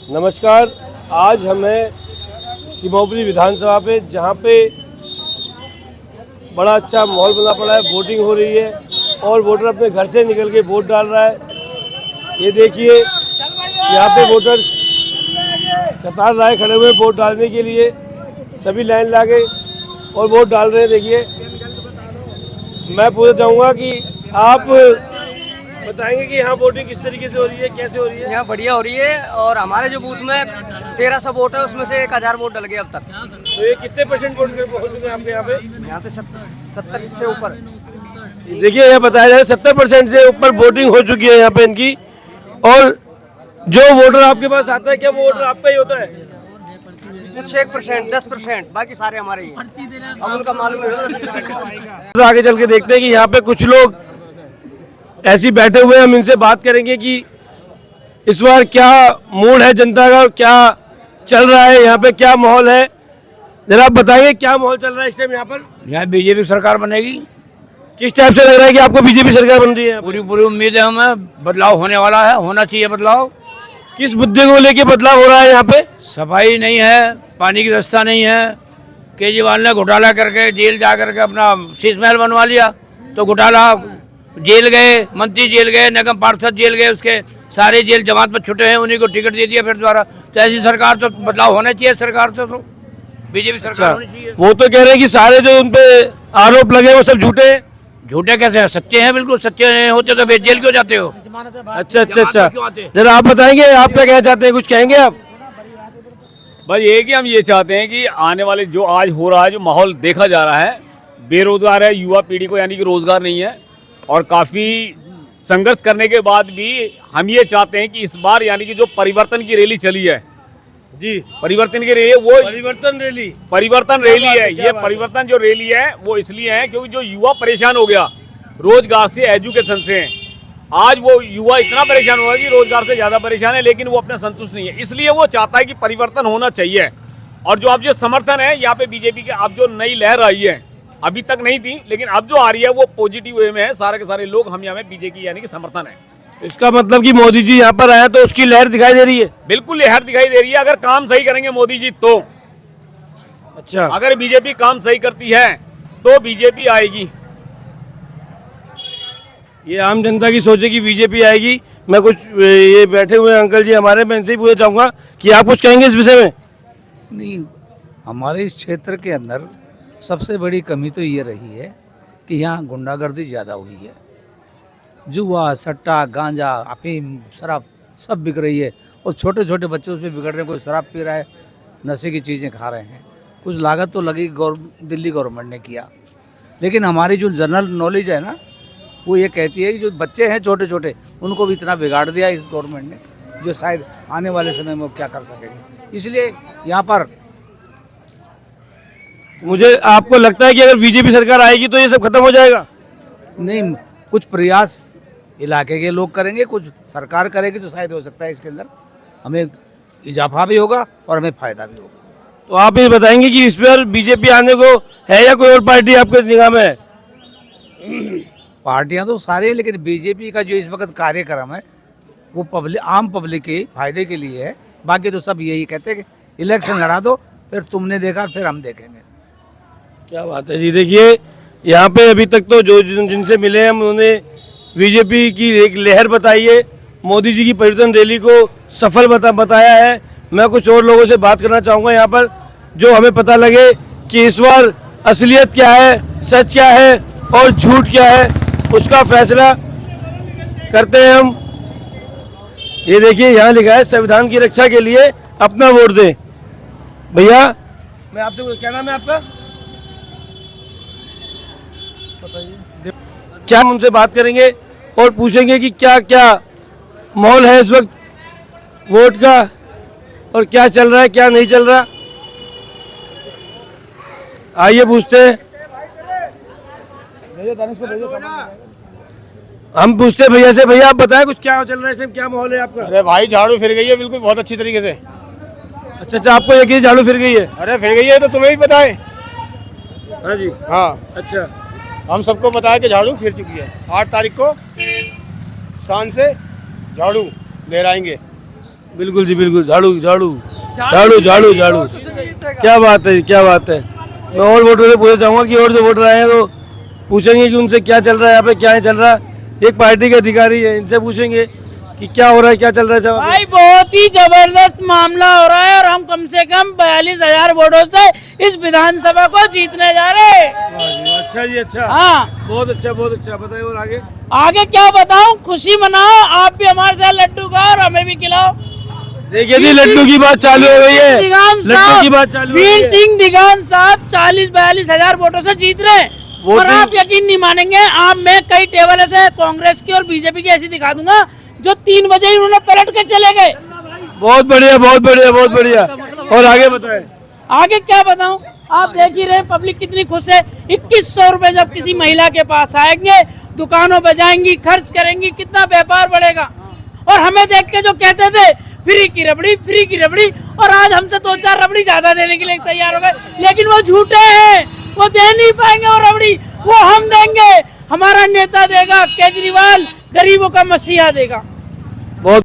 नमस्कार। आज हमें सिमोपरी विधानसभा पे जहाँ पे बड़ा अच्छा माहौल बना पड़ा है, वोटिंग हो रही है और वोटर अपने घर से निकल के वोट डाल रहा है। ये देखिए यहाँ पे वोटर कतार लाए खड़े हुए वोट डालने के लिए, सभी लाइन लाके और वोट डाल रहे हैं। देखिए मैं पूछना चाहूँगा कि आप बताएंगे कि यहाँ वोटिंग किस तरीके से हो रही है, कैसे हो रही है? यहाँ बढ़िया हो रही है और हमारे जो बूथ में 1300 वोट है उसमें से 1000 वोट डल गए अब तक। तो ये कितने परसेंट वोट हो चुके हैं आपके यहाँ पे? यहाँ पे 70 से ऊपर। देखिए यह बताया जाए 70% से ऊपर वोटिंग हो चुकी है यहाँ पे इनकी। और जो वोटर आपके पास आता है, क्या वो वोटर आपका ही होता है? कुछ 1%, 10%, बाकी सारे हमारे ही हैं। अब उनका मालूम है 10%। आगे चल के देखते हैं कि यहाँ पे कुछ लोग ऐसे बैठे हुए हैं। हम इनसे बात करेंगे कि इस बार क्या मूड है जनता का, क्या चल रहा है यहाँ पे, क्या माहौल है। जरा आप बताएंगे क्या माहौल चल रहा है इस टाइम यहाँ पर? यहाँ बीजेपी सरकार बनेगी। किस टाइप से लग रहा है कि आपको बीजेपी सरकार बन रही है? पूरी उम्मीद है हमें, बदलाव होने वाला है, होना चाहिए बदलाव। किस मुद्दे को लेके बदलाव हो रहा है यहाँ पे? सफाई नहीं है, पानी की व्यवस्था नहीं है। केजरीवाल ने घोटाला करके जेल जा करके अपना शीश महल बनवा लिया, तो घोटाला जेल गए, मंत्री जेल गए, निगम पार्षद जेल गए, उसके सारे जेल जमात पर छुटे हैं, उन्हीं को टिकट दे दिया फिर दोबारा। तो ऐसी सरकार तो बदलाव होना चाहिए, सरकार तो बीजेपी सरकार होनी चाहिए। वो तो कह रहे हैं कि सारे जो उन पे आरोप लगे वो सब झूठे हैं। झूठे कैसे हैं? सच्चे हैं, बिल्कुल सच्चे नहीं होते तो जेल क्यों जाते हो? अच्छा। जरा आप बताएंगे, आप क्या कहना चाहते हैं, कुछ कहेंगे आप? बस ये कि हम ये चाहते हैं कि आने वाले जो आज हो रहा है, जो माहौल देखा जा रहा है, बेरोजगार है युवा पीढ़ी को, यानी कि रोजगार नहीं है। और काफ़ी संघर्ष करने के बाद भी हम ये चाहते हैं कि इस बार यानी कि जो परिवर्तन की रैली चली है जी, परिवर्तन की रैली है, वो परिवर्तन रैली है। ये परिवर्तन जो रैली है वो इसलिए है क्योंकि जो युवा परेशान हो गया रोजगार से, एजुकेशन से। आज वो युवा इतना परेशान हुआ कि रोजगार से ज़्यादा परेशान है, लेकिन वो अपना संतुष्ट नहीं है। इसलिए वो चाहता है कि परिवर्तन होना चाहिए। और जो अब जो समर्थन है यहाँ पे बीजेपी के, अब जो नई लहर आई है, अभी तक नहीं थी लेकिन अब जो आ रही है वो पॉजिटिव वे में है। सारे के सारे लोग हम यहाँ में बीजेपी यानी कि समर्थन है। इसका मतलब कि मोदी जी यहाँ पर आया तो उसकी लहर दिखाई दे रही है? बिल्कुल लहर दिखाई दे रही है, अगर काम सही करेंगे मोदी जी तो। अच्छा, अगर बीजेपी काम सही करती है तो बीजेपी आएगी। ये आम जनता की सोच है कि बीजेपी आएगी। मैं कुछ ये बैठे हुए अंकल जी हमारे, मैं इनसे ही पूछना चाहूँगा कि आप कुछ कहेंगे इस विषय में? नहीं, हमारे इस क्षेत्र के अंदर सबसे बड़ी कमी तो ये रही है कि यहाँ गुंडागर्दी ज़्यादा हुई है। जुआ, सट्टा, गांजा, अफीम, शराब सब बिक रही है और छोटे छोटे बच्चे उसमें बिगड़ रहे हैं। कोई शराब पी रहा है, नशे की चीज़ें खा रहे हैं। कुछ लागत तो लगी दिल्ली गवर्नमेंट ने किया, लेकिन हमारी जो जनरल नॉलेज है ना, वो ये कहती है कि जो बच्चे हैं छोटे छोटे उनको भी इतना बिगाड़ दिया इस गवर्नमेंट ने, जो शायद आने वाले समय में वो क्या कर सकेंगे। इसलिए यहाँ पर मुझे आपको लगता है कि अगर बीजेपी सरकार आएगी तो ये सब खत्म हो जाएगा? नहीं, कुछ प्रयास इलाके के लोग करेंगे, कुछ सरकार करेगी तो शायद हो सकता है इसके अंदर हमें इजाफा भी होगा और हमें फ़ायदा भी होगा। तो आप ये बताएंगे कि इस पर बीजेपी आने को है या कोई और पार्टी आपके निगाह में है? पार्टियां तो सारी हैं, लेकिन बीजेपी का जो इस वक्त कार्यक्रम है वो आम पब्लिक के फायदे के लिए है। बाकी तो सब यही कहते हैं कि इलेक्शन लड़ा दो, फिर तुमने देखा फिर हम देखेंगे। क्या बात है जी। देखिए यहाँ पे अभी तक तो जो जिनसे मिले हैं उन्होंने बीजेपी की एक लहर बताई है, मोदी जी की परिवर्तन रैली को सफल बताया है। मैं कुछ और लोगों से बात करना चाहूँगा यहाँ पर, जो हमें पता लगे कि इस बार असलियत क्या है, सच क्या है और झूठ क्या है, उसका फैसला करते हैं हम। ये देखिए यहाँ लिखा है, संविधान की रक्षा के लिए अपना वोट दें। भैया मैं आपसे, क्या नाम है आपका? क्या हम उनसे बात करेंगे और पूछेंगे कि क्या क्या माहौल है इस वक्त वोट का और क्या चल रहा है क्या नहीं चल रहा। आइए पूछते हैं, हम पूछते हैं भैया से। भैया आप बताएं कुछ क्या चल रहा है, इसमें क्या माहौल है आपका? अरे भाई झाड़ू फिर गई है बिल्कुल, बहुत अच्छी तरीके से। अच्छा, आपको यकीन झाड़ू फिर गई है? अरे फिर गई है तो तुम्हें भी पता है। हाँ जी, हाँ अच्छा, हम सबको पता है कि झाड़ू फिर चुकी है। 8 तारीख को शान से झाड़ू लहराएंगे। बिल्कुल जी बिल्कुल, झाड़ू झाड़ू झाड़ू झाड़ू झाड़ू। क्या बात है, क्या बात है। मैं और वोटरों से पूछना चाहूंगा कि और जो वोटर आए हैं तो पूछेंगे कि उनसे क्या चल रहा है यहाँ पे, क्या है चल रहा है। एक पार्टी के अधिकारी है, इनसे पूछेंगे कि क्या हो रहा है, क्या चल रहा है साहब। भाई बहुत ही जबरदस्त मामला हो रहा है और हम कम से कम 42,000 वोटों से इस विधानसभा को जीतने जा रहे हैं। अच्छा जी, अच्छा, हाँ बहुत अच्छा, बहुत अच्छा। बताइए और आगे। आगे क्या बताऊं, खुशी मनाओ, आप भी हमारे साथ लड्डू खाओ और हमें भी खिलाओ। देखिए जी, लड्डू की बात चालू हो गई है, दिगान लड्डू साहब, की बात चालू हो गई वीर है। सिंह दिगान साहब 40-42,000 वोटों से जीत रहे हैं। और आप यकीन नहीं मानेंगे, आप मैं कई टेबल ऐसे कांग्रेस की और बीजेपी की ऐसी दिखा दूंगा जो 3 बजे ही उन्होंने पलट के चले गए। बहुत बढ़िया, बहुत बढ़िया, बहुत बढ़िया। और आगे बताएं। आगे क्या बताऊं, आप देख ही रहे पब्लिक कितनी खुश है। 2100 रुपए जब किसी महिला के पास आएंगे, दुकानों पर जाएंगी, खर्च करेंगी, कितना व्यापार बढ़ेगा। और हमें देख के जो कहते थे फ्री की रबड़ी, फ्री की रबड़ी, और आज हमसे 2-4 रबड़ी ज्यादा देने के लिए तैयार हो गए, लेकिन वो झूठे हैं, वो दे नहीं पाएंगे। वो रबड़ी वो हम देंगे, हमारा नेता देगा, केजरीवाल गरीबों का मसीहा देगा।